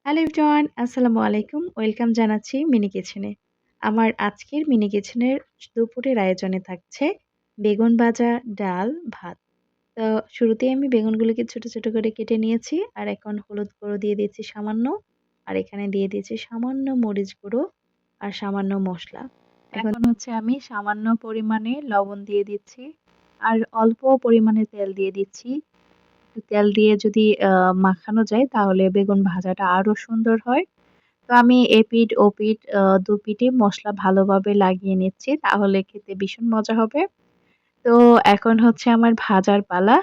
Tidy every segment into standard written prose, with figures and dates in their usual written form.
Hello everyone, আসসালামু আলাইকুম। Welcome জানাচ্ছি মিনি কিচেনে। আমার আজকের মিনি কিচেনের দুপুরের আয়োজনে থাকছে বেগুন ভাজা, ডাল, ভাত। তো শুরুতেই আমি বেগুনগুলোকে ছোট, ছোট করে কেটে নিয়েছি। আর এখন হলুদ গুঁড়ো দিয়ে দিচ্ছি সামান্য। আর এখানে দিয়ে দিচ্ছি সামান্য মরিচ গুঁড়ো আর সামান্য মসলা। এখন হচ্ছে আমি সামান্য পরিমাণে লবণ দিয়ে দিচ্ছি। আর অল্প পরিমাণে তেল দিয়ে দিচ্ছি। তেল দিয়ে যদি মাখানো যায় তাহলে বেগুন ভাজাটা আরো সুন্দর হয়। তো আমি এপিঠ ওপিঠ দুপিঠে মসলা ভালোভাবে লাগিয়ে নিচ্ছি। তাহলে খেতে ভীষণ মজা হবে। তো এখন হচ্ছে আমার ভাজার পালা।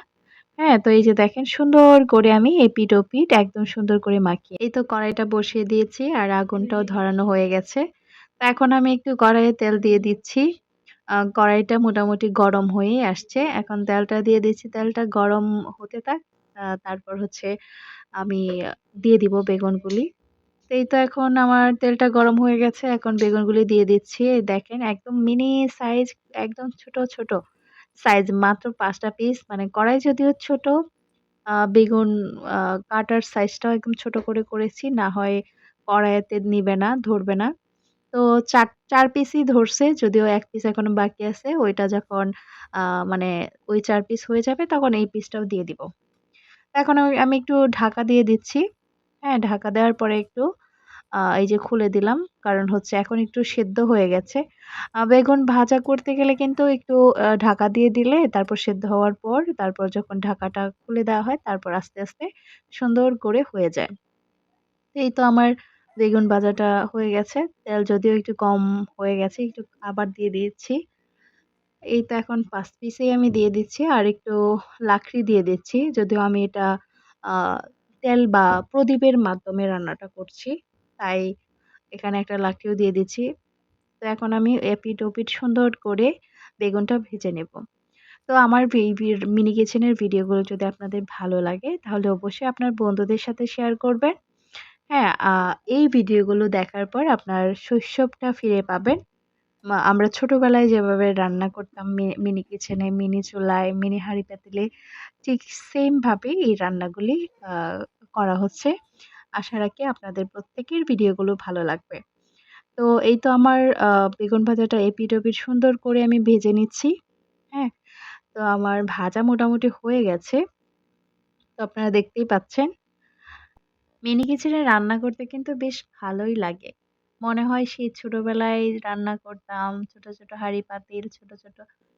হ্যাঁ? তো এই যে দেখেন সুন্দর করে আমি এপিঠ ওপিঠ একদম সুন্দর করে মাখিয়ে এই তো কড়াইটা বসিয়ে দিয়েছি আর আগুনটাও ধরানো হয়ে গেছে। তো এখন আমি একটু কড়াইয়ে তেল দিয়ে দিচ্ছি। কড়াইটা মোটামুটি গরম হয়েই আসছে। এখন তেলটা দিয়ে দিচ্ছি। তেলটা গরম হতে থাক। তারপর হচ্ছে আমি দিয়ে দিব বেগুনগুলি। তো এই তো এখন আমার তেলটা গরম হয়ে গেছে। এখন বেগুনগুলি দিয়ে দিচ্ছি। এই দেখেন একদম মিনি সাইজ একদম ছোট, ছোট সাইজ মাত্র ৫ টা পিস। মানে কড়াই যদিও ছোট, বেগুন আ কাটার সাইজটাও একদম ছোট করে করেছি। না হয় কড়াইতে নিবে না, ধরবে না। তো ৪ পিসই ধরছে। যদিও ১ পিস এখনো বাকি আছে। ওইটা যখন আ মানে ওই ৪ পিস হয়ে যাবে তখন এই পিসটাও দিয়ে দিব। এখন আমি একটু ঢাকা দিয়ে দিচ্ছি। হ্যাঁ, ঢাকা দেওয়ার পরে একটু এই যে খুলে দিলাম। কারণ হচ্ছে এখন একটু সেদ্ধ হয়ে গেছে। বেগুন ভাজা করতে গেলে কিন্তু একটু ঢাকা দিয়ে দিলে তারপর সেদ্ধ হওয়ার পর তারপর যখন ঢাকাটা খুলে দেওয়া হয় তারপর আস্তে, আস্তে সুন্দর করে হয়ে যায়। তো এই তো আমার বেগুন ভাজাটা হয়ে গেছে। তেল যদিও একটু কম হয়ে গেছে, একটু আবার দিয়ে দিয়েছি। এই তো এখন ৫ পিসেই আমি দিয়ে দিচ্ছি। আর একটু লাকড়ি দিয়ে দিচ্ছি। যদিও আমি এটা আ তেল বা প্রদীপের মাধ্যমে রান্নাটা করছি। তাই এখানে একটা লাকড়িও দিয়ে দিচ্ছি। তো এখন আমি এপিঠ-ওপিঠ সুন্দর করে বেগুনটা ভেজে নেব। তো আমার মিনি কিচেনের ভিডিওগুলো যদি আপনাদের ভালো লাগে তাহলে অবশ্যই আপনার বন্ধুদের সাথে শেয়ার করবেন। হ্যাঁ, এই ভিডিওগুলো দেখার পর আপনার শৈশবটা ফিরে পাবেন। আমরা ছোটবেলায় যেভাবে রান্না করতাম মিনি কিচেনে, মিনি চুলায়, মিনি হাঁড়ি পাতিলে ঠিক সেম ভাবে এই রান্নাগুলি আ করা হচ্ছে। আশা রাখি আপনাদের প্রত্যেকের ভিডিওগুলো ভালো লাগবে। তো এই তো আমার বেগুন ভাজাটা এপিঠ-ওপিঠ সুন্দর করে আমি ভেজে নিচ্ছি। হ্যাঁ? তো আমার ভাজা মোটামুটি হয়ে গেছে। তো আপনারা দেখতেই পাচ্ছেন। মিনি কিচেনে রান্না করতে কিন্তু বেশ ভালোই লাগে। মনে হয় সেই ছোটবেলায় রান্না করতাম। ছোট, ছোট হাঁড়ি-পাতিল, ছোট, ছোট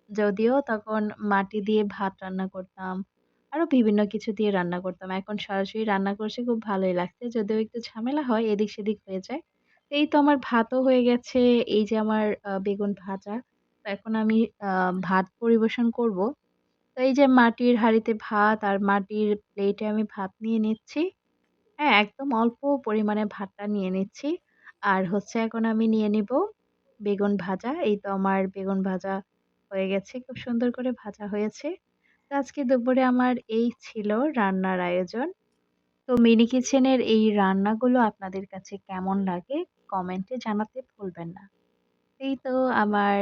যদিও তখন মাটি দিয়ে ভাত রান্না করতাম। আরো বিভিন্ন কিছু দিয়ে রান্না করতাম। এখন সরাসরি রান্না করছি খুব ভালোই লাগছে। যদিও একটু ঝামেলা হয়, এদিক-সেদিক হয়ে যায়। তো এই তো আমার ভাতও হয়ে গেছে। এই যে আমার বেগুন ভাজা। তো এখন আমি আ ভাত পরিবেশন করব। তো এই যে মাটির হাঁড়িতে ভাত আর মাটির প্লেটে আমি ভাত নিয়ে নিচ্ছি। হ্যাঁ, একদম অল্প পরিমাণে ভাতটা নিয়ে নিচ্ছি। আর হচ্ছে এখন আমি নিয়ে নিবো বেগুন ভাজা। এই তো আমার বেগুন ভাজা হয়ে গেছে। খুব সুন্দর করে ভাজা হয়েছে। তো আজকে দুপুরে আমার এই ছিল রান্নার আয়োজন। তো মিনি কিচেনের এই রান্নাগুলো আপনাদের কাছে কেমন লাগে কমেন্টে জানাতে ভুলবেন না। এই তো আমার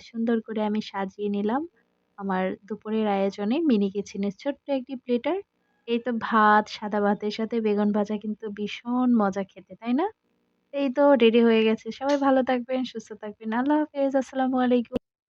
সুন্দর করে আমি সাজিয়ে নিলাম আমার দুপুরের আয়োজনে মিনি কিচেনের ছোট্ট একটি প্লেটার। এই তো ভাত, সাদা ভাতের সাথে বেগুন ভাজা কিন্তু ভীষণ মজা খেতে, তাই না? এই তো রেডি হয়ে গেছে। সবাই ভালো থাকবেন, সুস্থ থাকবেন। আল্লাহ হাফেজ। আসসালামু আলাইকুম।